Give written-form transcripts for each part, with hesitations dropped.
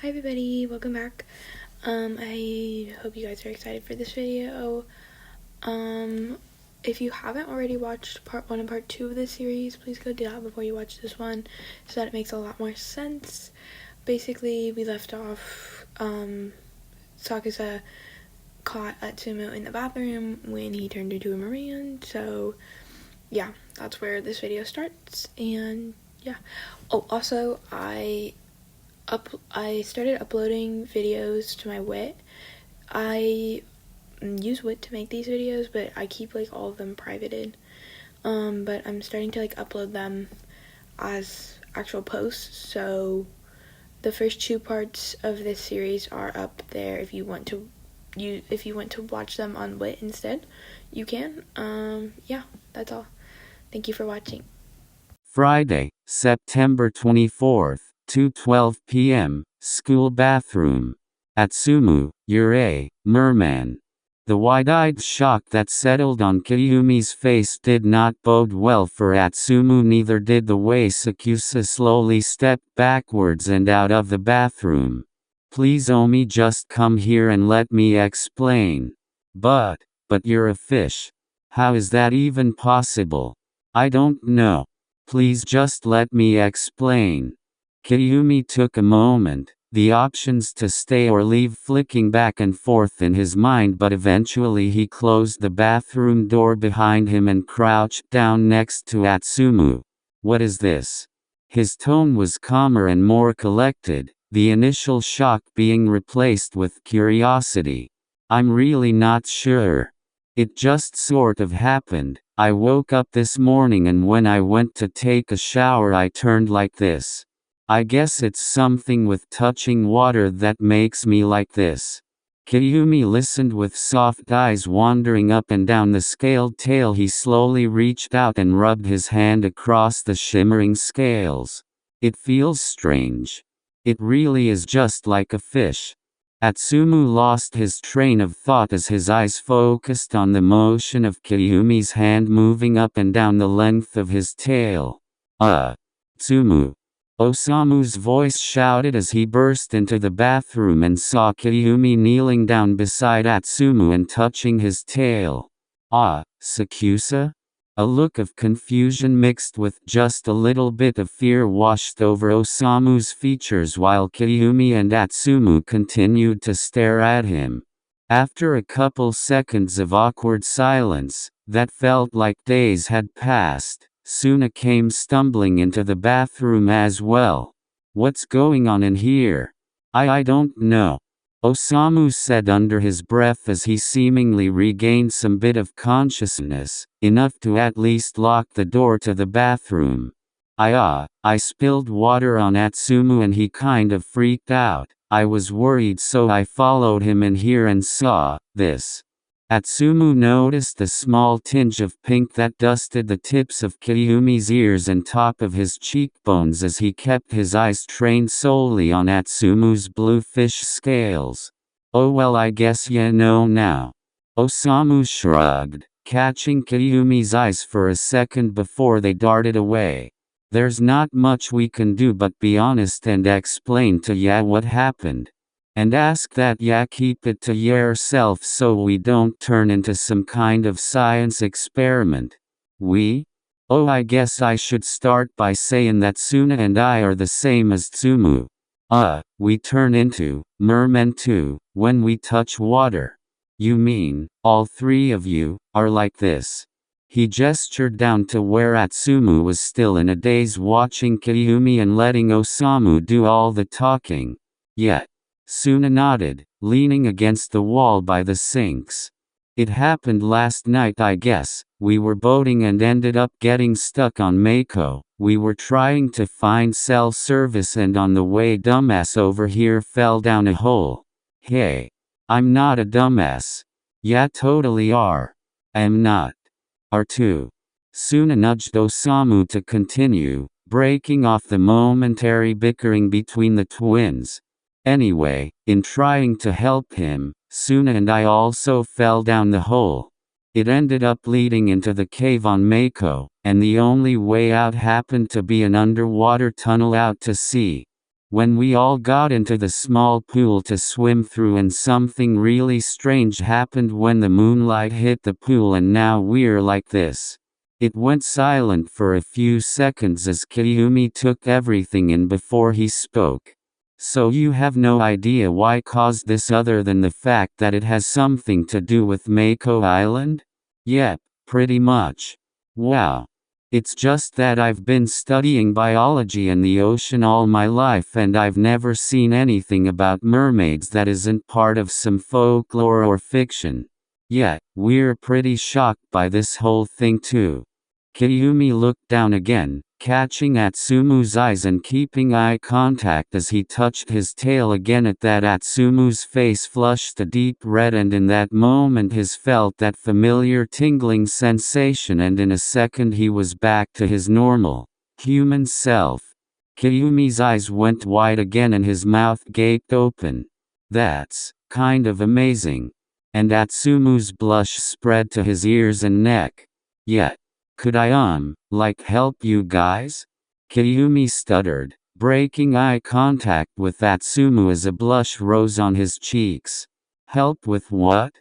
Hi everybody, welcome back. I hope you guys are excited for this video. If you haven't already watched part 1 and part 2 of this series, please go do that before you watch this one so that it makes a lot more sense. Basically, we left off, Sakusa caught Atsumu in the bathroom when he turned into a merman, so yeah, that's where this video starts, and yeah. Oh, also, I started uploading videos to my Wit. I use Wit to make these videos, but I keep like all of them privated. But I'm starting to like upload them as actual posts. So the first 2 parts of this series are up there. If you want to watch them on Wit instead, you can. Yeah, that's all. Thank you for watching. Friday, September 24th. 2:12 p.m., school bathroom. Atsumu, you're a merman. The wide-eyed shock that settled on Kiyoomi's face did not bode well for Atsumu, neither did the way Sakusa slowly stepped backwards and out of the bathroom. Please Omi, just come here and let me explain. But you're a fish. How is that even possible? I don't know. Please just let me explain. Kiyoomi took a moment, the options to stay or leave flicking back and forth in his mind, but eventually he closed the bathroom door behind him and crouched down next to Atsumu. What is this? His tone was calmer and more collected, the initial shock being replaced with curiosity. I'm really not sure. It just sort of happened. I woke up this morning and when I went to take a shower I turned like this. I guess it's something with touching water that makes me like this. Kiyoomi listened with soft eyes wandering up and down the scaled tail. He slowly reached out and rubbed his hand across the shimmering scales. It feels strange. It really is just like a fish. Atsumu lost his train of thought as his eyes focused on the motion of Kiyoomi's hand moving up and down the length of his tail. Atsumu. Osamu's voice shouted as he burst into the bathroom and saw Kiyoomi kneeling down beside Atsumu and touching his tail. Sakusa? A look of confusion mixed with just a little bit of fear washed over Osamu's features while Kiyoomi and Atsumu continued to stare at him. After a couple seconds of awkward silence, that felt like days had passed, Suna came stumbling into the bathroom as well. What's going on in here? I don't know. Osamu said under his breath as he seemingly regained some bit of consciousness, enough to at least lock the door to the bathroom. I spilled water on Atsumu and he kind of freaked out. I was worried so I followed him in here and saw this. Atsumu noticed a small tinge of pink that dusted the tips of Kiyoomi's ears and top of his cheekbones as he kept his eyes trained solely on Atsumu's blue fish scales. Oh well, I guess you know now. Osamu shrugged, catching Kiyoomi's eyes for a second before they darted away. There's not much we can do but be honest and explain to ya what happened. And ask that ya keep it to yourself so we don't turn into some kind of science experiment. Oh, I guess I should start by saying that Suna and I are the same as Tsumu. We turn into mermen too, when we touch water. You mean, all 3 of you are like this? He gestured down to where Atsumu was still in a daze watching Kiyoomi and letting Osamu do all the talking. Yet. Suna nodded, leaning against the wall by the sinks. It happened last night I guess. We were boating and ended up getting stuck on Mako. We were trying to find cell service and on the way dumbass over here fell down a hole. Hey. I'm not a dumbass. Ya totally are. I'm not. Are too. Suna nudged Osamu to continue, breaking off the momentary bickering between the twins. Anyway, in trying to help him, Suna and I also fell down the hole. It ended up leading into the cave on Mako, and the only way out happened to be an underwater tunnel out to sea. When we all got into the small pool to swim through and something really strange happened when the moonlight hit the pool and now we're like this. It went silent for a few seconds as Kiyoomi took everything in before he spoke. So you have no idea why caused this other than the fact that it has something to do with Mako Island? Yep, pretty much. Wow. It's just that I've been studying biology and the ocean all my life and I've never seen anything about mermaids that isn't part of some folklore or fiction. Yeah, we're pretty shocked by this whole thing too. Kiyoomi looked down again, catching Atsumu's eyes and keeping eye contact as he touched his tail again. At that, Atsumu's face flushed a deep red, and in that moment he felt that familiar tingling sensation, and in a second he was back to his normal, human self. Kiyoomi's eyes went wide again and his mouth gaped open. That's kind of amazing. And Atsumu's blush spread to his ears and neck. Yeah. Could I like help you guys? Kiyoomi stuttered, breaking eye contact with Atsumu as a blush rose on his cheeks. Help with what?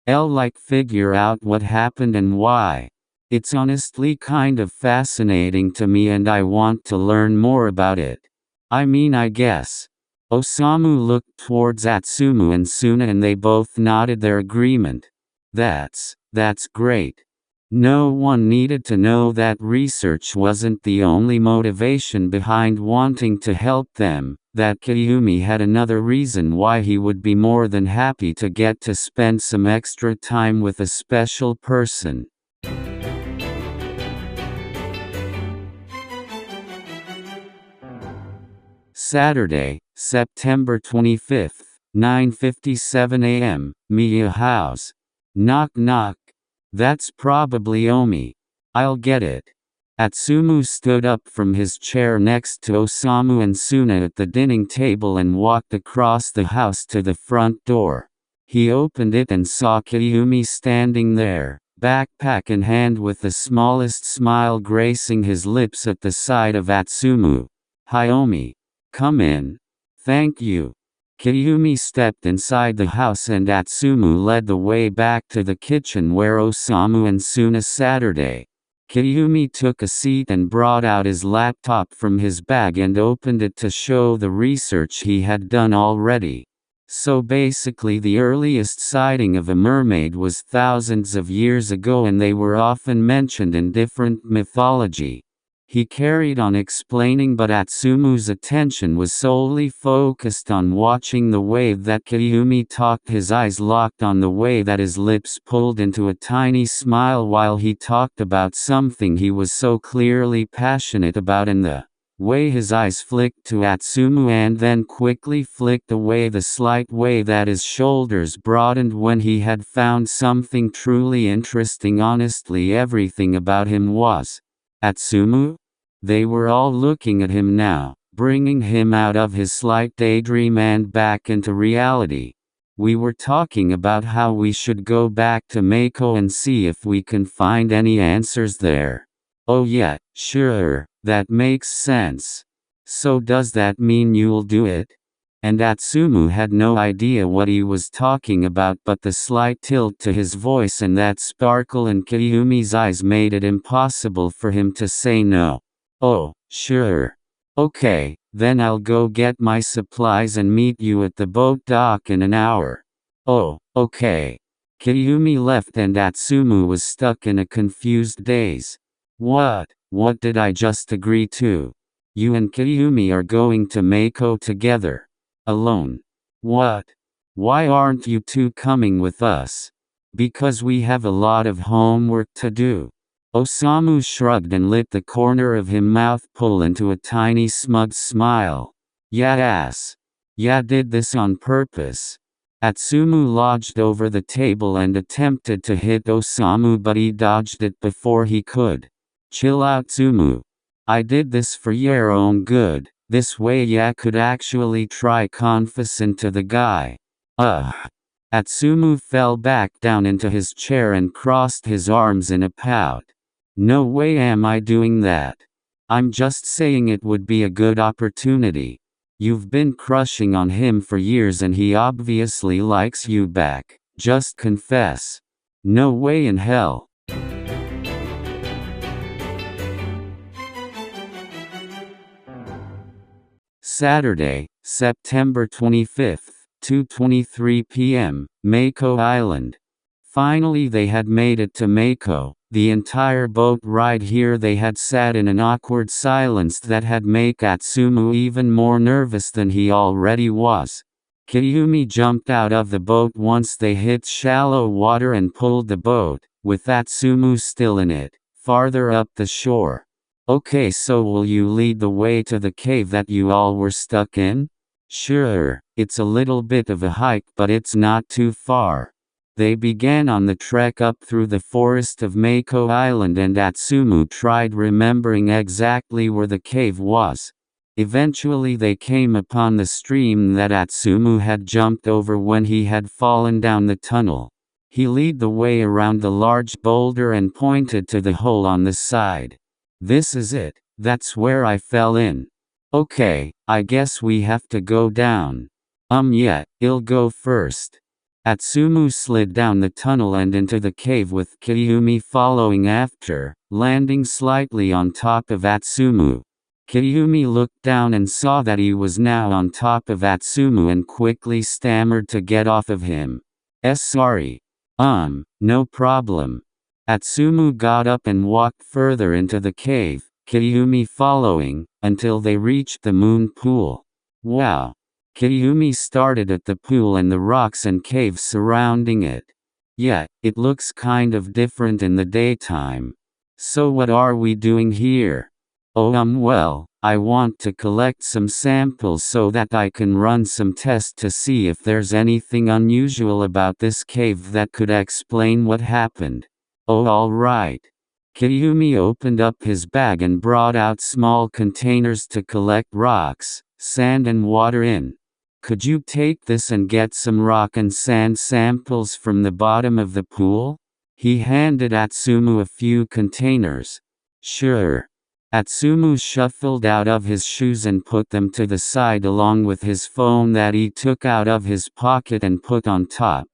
Like figure out what happened and why. It's honestly kind of fascinating to me and I want to learn more about it. I mean, I guess. Osamu looked towards Atsumu and Suna and they both nodded their agreement. That's great. No one needed to know that research wasn't the only motivation behind wanting to help them, that Kiyoomi had another reason why he would be more than happy to get to spend some extra time with a special person. Saturday, September 25th, 9:57 a.m., Miya house. Knock knock. That's probably Omi. I'll get it. Atsumu stood up from his chair next to Osamu and Suna at the dining table and walked across the house to the front door. He opened it and saw Kiyoomi standing there, backpack in hand with the smallest smile gracing his lips at the side of Atsumu. Hi Omi. Come in. Thank you. Kiyoomi stepped inside the house and Atsumu led the way back to the kitchen where Osamu and Suna sat. Kiyoomi took a seat and brought out his laptop from his bag and opened it to show the research he had done already. So basically the earliest sighting of a mermaid was thousands of years ago and they were often mentioned in different mythology. He carried on explaining, but Atsumu's attention was solely focused on watching the way that Kiyoomi talked, his eyes locked on the way that his lips pulled into a tiny smile while he talked about something he was so clearly passionate about, and the way his eyes flicked to Atsumu and then quickly flicked away, the slight way that his shoulders broadened when he had found something truly interesting. Honestly, everything about him was Atsumu? They were all looking at him now, bringing him out of his slight daydream and back into reality. We were talking about how we should go back to Mako and see if we can find any answers there. Oh yeah, sure, that makes sense. So does that mean you'll do it? And Atsumu had no idea what he was talking about, but the slight tilt to his voice and that sparkle in Kiyoomi's eyes made it impossible for him to say no. Oh, sure. Okay, then I'll go get my supplies and meet you at the boat dock in an hour. Oh, okay. Kiyoomi left and Atsumu was stuck in a confused daze. What did I just agree to? You and Kiyoomi are going to Mako together. Alone. What? Why aren't you two coming with us? Because we have a lot of homework to do. Osamu shrugged and lit the corner of his mouth pull into a tiny smug smile. Yeah, did this on purpose. Atsumu lodged over the table and attempted to hit Osamu, but he dodged it before he could. Chill out, Atsumu. I did this for your own good. This way ya could actually try confessing to the guy. Atsumu fell back down into his chair and crossed his arms in a pout. No way am I doing that. I'm just saying it would be a good opportunity. You've been crushing on him for years and he obviously likes you back. Just confess. No way in hell. Saturday, September 25th, 2:23 p.m., Mako Island. Finally they had made it to Mako. The entire boat ride here they had sat in an awkward silence that had made Atsumu even more nervous than he already was. Kiyoomi jumped out of the boat once they hit shallow water and pulled the boat, with Atsumu still in it, farther up the shore. Okay, so will you lead the way to the cave that you all were stuck in? Sure, it's a little bit of a hike but it's not too far. They began on the trek up through the forest of Mako Island and Atsumu tried remembering exactly where the cave was. Eventually they came upon the stream that Atsumu had jumped over when he had fallen down the tunnel. He led the way around the large boulder and pointed to the hole on the side. This is it, that's where I fell in. Okay, I guess we have to go down. Yeah, I'll go first. Atsumu slid down the tunnel and into the cave with Kiyoomi following after, landing slightly on top of Atsumu. Kiyoomi looked down and saw that he was now on top of Atsumu and quickly stammered to get off of him. Sorry. No problem. Atsumu got up and walked further into the cave, Kiyoomi following, until they reached the moon pool. Wow. Kiyoomi started at the pool and the rocks and caves surrounding it. Yeah, it looks kind of different in the daytime. So what are we doing here? Well, I want to collect some samples so that I can run some tests to see if there's anything unusual about this cave that could explain what happened. Alright. Kiyoomi opened up his bag and brought out small containers to collect rocks, sand and water in. Could you take this and get some rock and sand samples from the bottom of the pool? He handed Atsumu a few containers. Sure. Atsumu shuffled out of his shoes and put them to the side along with his phone that he took out of his pocket and put on top.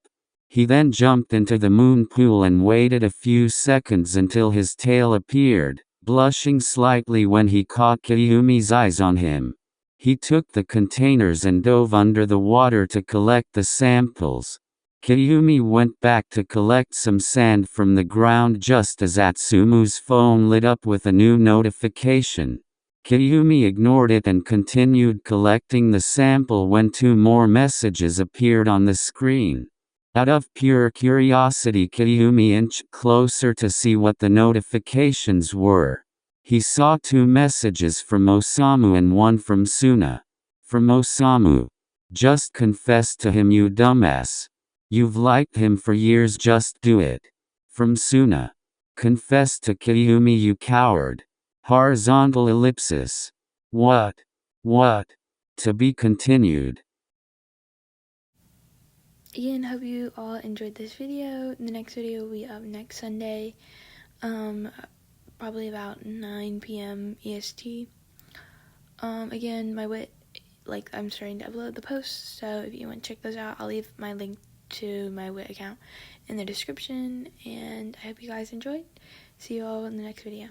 He then jumped into the moon pool and waited a few seconds until his tail appeared, blushing slightly when he caught Kiyoomi's eyes on him. He took the containers and dove under the water to collect the samples. Kiyoomi went back to collect some sand from the ground just as Atsumu's phone lit up with a new notification. Kiyoomi ignored it and continued collecting the sample when two more messages appeared on the screen. Out of pure curiosity, Kiyoomi inched closer to see what the notifications were. He saw two messages from Osamu and one from Suna. From Osamu. Just confess to him, you dumbass. You've liked him for years, just do it. From Suna. Confess to Kiyoomi, you coward. Horizontal ellipsis. What? To be continued. Again, hope you all enjoyed this video. The next video will be up next Sunday, probably about 9 p.m. EST. Again, my wit, I'm starting to upload the posts, so if you want to check those out, I'll leave my link to my wit account in the description, and I hope you guys enjoyed. See you all in the next video.